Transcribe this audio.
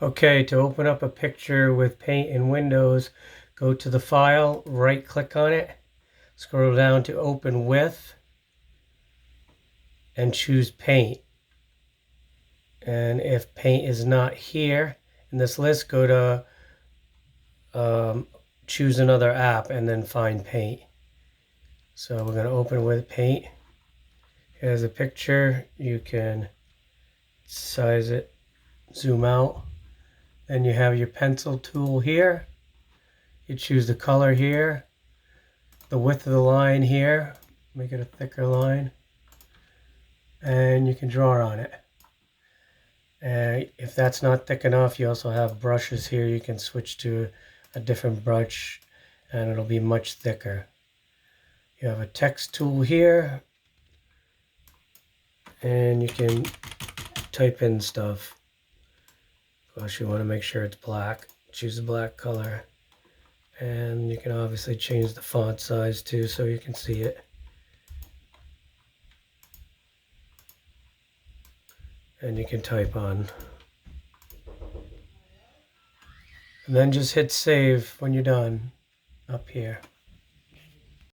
Okay, to open up a picture with Paint in Windows, go to the file, right click on it, scroll down to Open With, and choose Paint. And if Paint is not here in this list, go to choose another app and then find Paint. So we're going to open with Paint. Here's a picture. You can size it, zoom out. Then you have your pencil tool here. You choose the color here, the width of the line here, make it a thicker line, and you can draw on it. And if that's not thick enough, you also have brushes here. You can switch to a different brush and it'll be much thicker. You have a text tool here and you can type in stuff. Plus you want to make sure it's black. Choose the black color. And you can obviously change the font size too so you can see it. And you can type on. And then just hit save when you're done up here.